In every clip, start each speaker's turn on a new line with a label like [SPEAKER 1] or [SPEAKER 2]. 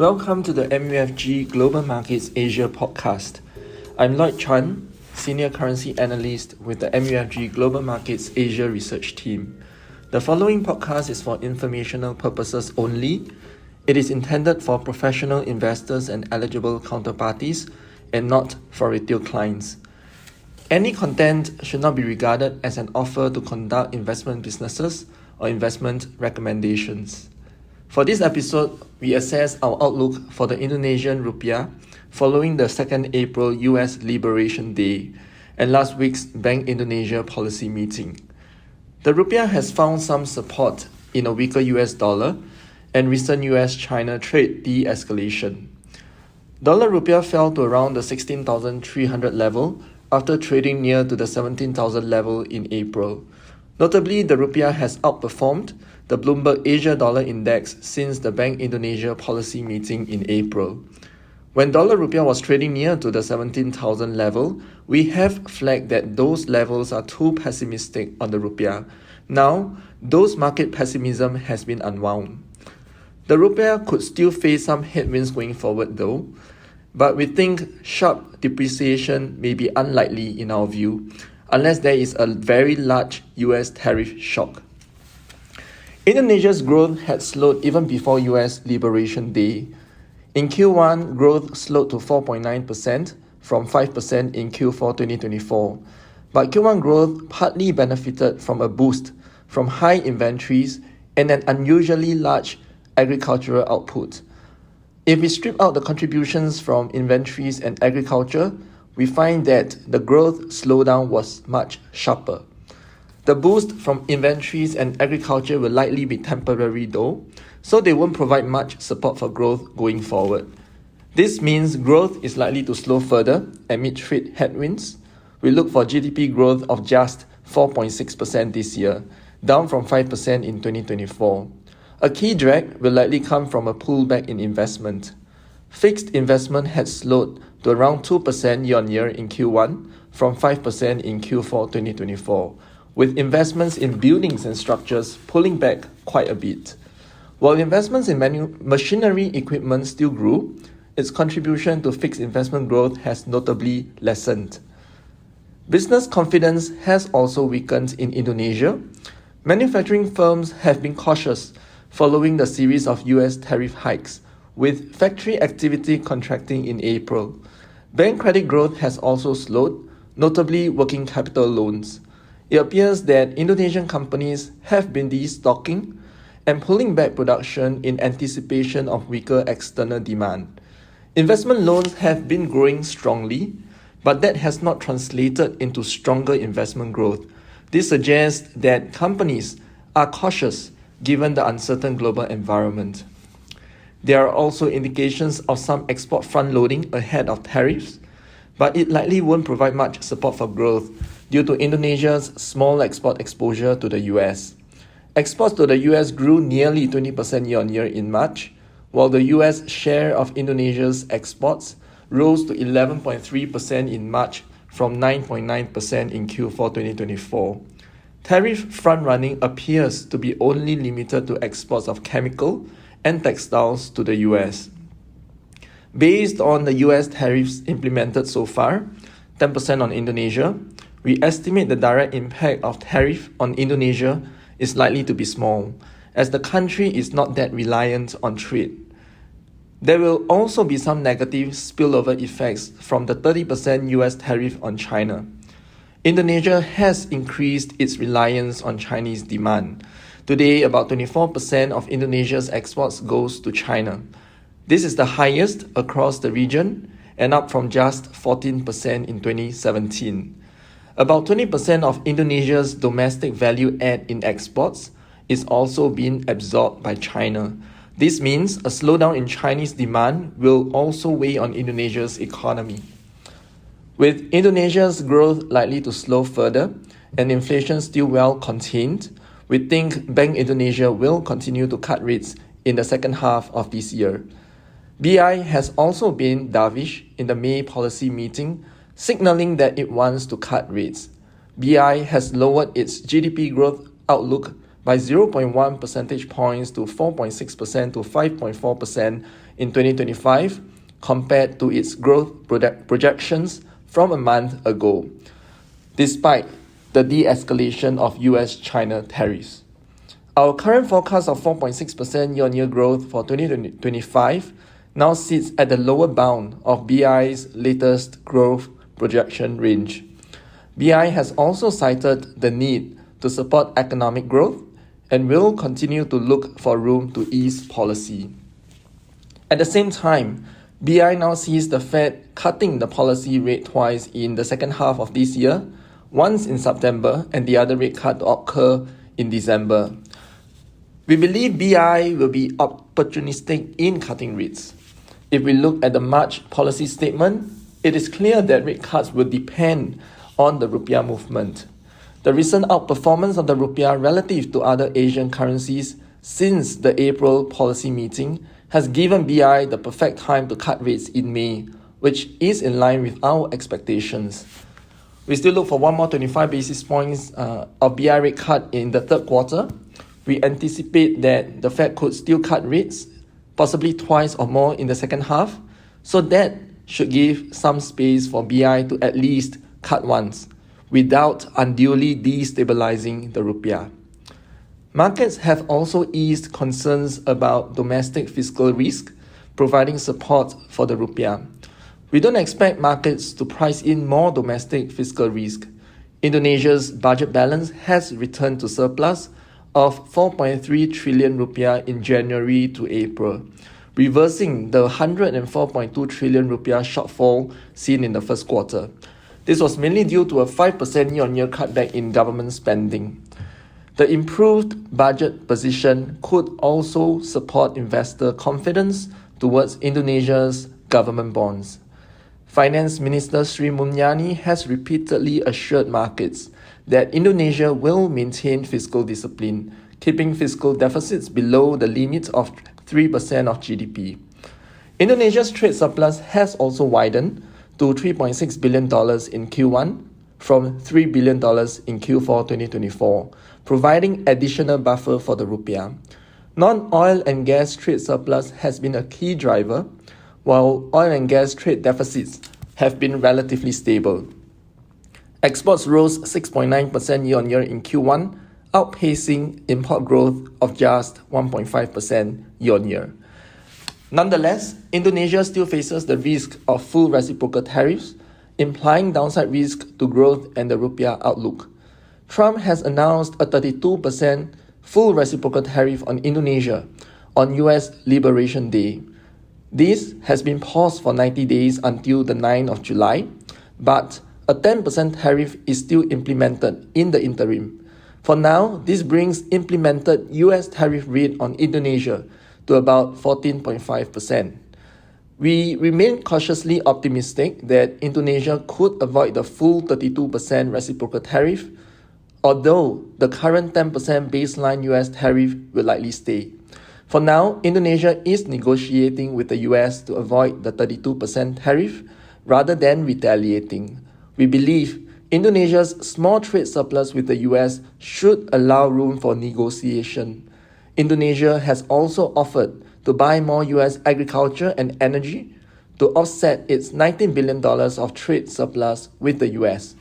[SPEAKER 1] Welcome to the MUFG Global Markets Asia podcast. I'm Lloyd Chan, Senior Currency Analyst with the MUFG Global Markets Asia Research Team. The following podcast is for informational purposes only. It is intended for professional investors and eligible counterparties and not for retail clients. Any content should not be regarded as an offer to conduct investment businesses or investment recommendations. For this episode, we assess our outlook for the Indonesian rupiah following the 2nd April US Liberation Day and last week's Bank Indonesia policy meeting. The rupiah has found some support in a weaker US dollar and recent US-China trade de-escalation. Dollar rupiah fell to around the 16,300 level after trading near to the 17,000 level in April. Notably, the rupiah has outperformed the Bloomberg Asia Dollar Index since the Bank Indonesia policy meeting in April. When dollar rupiah was trading near to the 17,000 level, we have flagged that those levels are too pessimistic on the rupiah. Now, those market pessimism has been unwound. The rupiah could still face some headwinds going forward though, but we think sharp depreciation may be unlikely in our view, unless there is a very large US tariff shock. Indonesia's growth had slowed even before US Liberation Day. In Q1, growth slowed to 4.9% from 5% in Q4 2024. But Q1 growth partly benefited from a boost from high inventories and an unusually large agricultural output. If we strip out the contributions from inventories and agriculture, we find that the growth slowdown was much sharper. The boost from inventories and agriculture will likely be temporary though, so they won't provide much support for growth going forward. This means growth is likely to slow further amid trade headwinds. We look for GDP growth of just 4.6% this year, down from 5% in 2024. A key drag will likely come from a pullback in investment. Fixed investment had slowed to around 2% year-on-year in Q1 from 5% in Q4 2024. With investments in buildings and structures pulling back quite a bit. While investments in machinery equipment still grew, its contribution to fixed investment growth has notably lessened. Business confidence has also weakened in Indonesia. Manufacturing firms have been cautious following the series of US tariff hikes, with factory activity contracting in April. Bank credit growth has also slowed, notably working capital loans. It appears that Indonesian companies have been destocking and pulling back production in anticipation of weaker external demand. Investment loans have been growing strongly, but that has not translated into stronger investment growth. This suggests that companies are cautious given the uncertain global environment. There are also indications of some export front-loading ahead of tariffs, but it likely won't provide much support for growth due to Indonesia's small export exposure to the US. Exports to the US grew nearly 20% year-on-year in March, while the US share of Indonesia's exports rose to 11.3% in March from 9.9% in Q4 2024. Tariff front-running appears to be only limited to exports of chemical and textiles to the US. Based on the US tariffs implemented so far, 10% on Indonesia, we estimate the direct impact of tariff on Indonesia is likely to be small, as the country is not that reliant on trade. There will also be some negative spillover effects from the 30% US tariff on China. Indonesia has increased its reliance on Chinese demand. Today, about 24% of Indonesia's exports goes to China. This is the highest across the region and up from just 14% in 2017. About 20% of Indonesia's domestic value add in exports is also being absorbed by China. This means a slowdown in Chinese demand will also weigh on Indonesia's economy. With Indonesia's growth likely to slow further and inflation still well contained, we think Bank Indonesia will continue to cut rates in the second half of this year. BI has also been dovish in the May policy meeting, signaling that it wants to cut rates. BI has lowered its GDP growth outlook by 0.1 percentage points to 4.6% to 5.4% in 2025 compared to its growth projections from a month ago, despite the de-escalation of US-China tariffs. Our current forecast of 4.6% year-on-year growth for 2025 now sits at the lower bound of BI's latest growth projection range. BI has also cited the need to support economic growth and will continue to look for room to ease policy. At the same time, BI now sees the Fed cutting the policy rate twice in the second half of this year, once in September and the other rate cut to occur in December. We believe BI will be opportunistic in cutting rates. If we look at the March policy statement, it is clear that rate cuts will depend on the rupiah movement. The recent outperformance of the rupiah relative to other Asian currencies since the April policy meeting has given BI the perfect time to cut rates in May, which is in line with our expectations. We still look for one more 25 basis points of BI rate cut in the third quarter. We anticipate that the Fed could still cut rates, possibly twice or more in the second half, so that should give some space for BI to at least cut once, without unduly destabilizing the rupiah. Markets have also eased concerns about domestic fiscal risk, providing support for the rupiah. We don't expect markets to price in more domestic fiscal risk. Indonesia's budget balance has returned to surplus of 4.3 trillion rupiah in January to April, reversing the 104.2 trillion rupiah shortfall seen in the first quarter. This was mainly due to a 5% year-on-year cutback in government spending. The improved budget position could also support investor confidence towards Indonesia's government bonds. Finance Minister Sri Mulyani has repeatedly assured markets that Indonesia will maintain fiscal discipline, keeping fiscal deficits below the limit of 3% of GDP. Indonesia's trade surplus has also widened to $3.6 billion in Q1 from $3 billion in Q4 2024, providing additional buffer for the rupiah. Non-oil and gas trade surplus has been a key driver, while oil and gas trade deficits have been relatively stable. Exports rose 6.9% year-on-year in Q1, outpacing import growth of just 1.5% year-on-year. Nonetheless, Indonesia still faces the risk of full reciprocal tariffs, implying downside risk to growth and the rupiah outlook. Trump has announced a 32% full reciprocal tariff on Indonesia on US Liberation Day. This has been paused for 90 days until the 9th of July, but a 10% tariff is still implemented in the interim. For now, this brings implemented US tariff rate on Indonesia to about 14.5%. We remain cautiously optimistic that Indonesia could avoid the full 32% reciprocal tariff, although the current 10% baseline US tariff will likely stay. For now, Indonesia is negotiating with the US to avoid the 32% tariff rather than retaliating. We believe Indonesia's small trade surplus with the US should allow room for negotiation. Indonesia has also offered to buy more US agriculture and energy to offset its $19 billion of trade surplus with the US.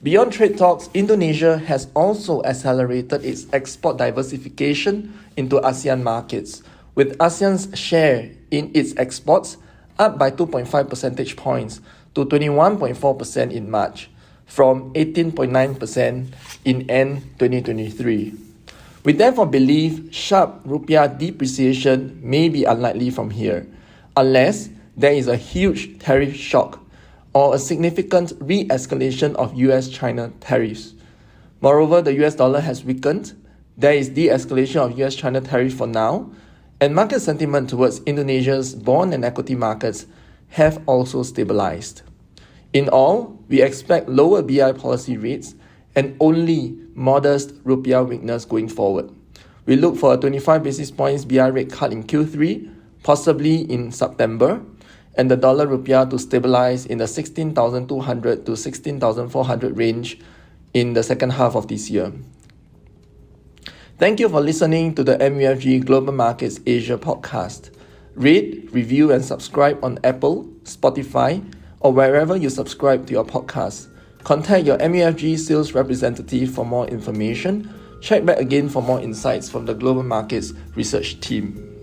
[SPEAKER 1] Beyond trade talks, Indonesia has also accelerated its export diversification into ASEAN markets, with ASEAN's share in its exports up by 2.5 percentage points to 21.4% in March, from 18.9% in end 2023. We therefore believe sharp rupiah depreciation may be unlikely from here, unless there is a huge tariff shock or a significant re-escalation of US-China tariffs. Moreover, the US dollar has weakened. There is de-escalation of US-China tariff for now, and market sentiment towards Indonesia's bond and equity markets have also stabilized. In all, we expect lower BI policy rates and only modest rupiah weakness going forward. We look for a 25 basis points BI rate cut in Q3, possibly in September, and the dollar rupiah to stabilize in the 16,200 to 16,400 range in the second half of this year. Thank you for listening to the MUFG Global Markets Asia podcast. Rate, review, and subscribe on Apple, Spotify, or wherever you subscribe to your podcast. Contact your MUFG sales representative for more information. Check back again for more insights from the Global Markets Research team.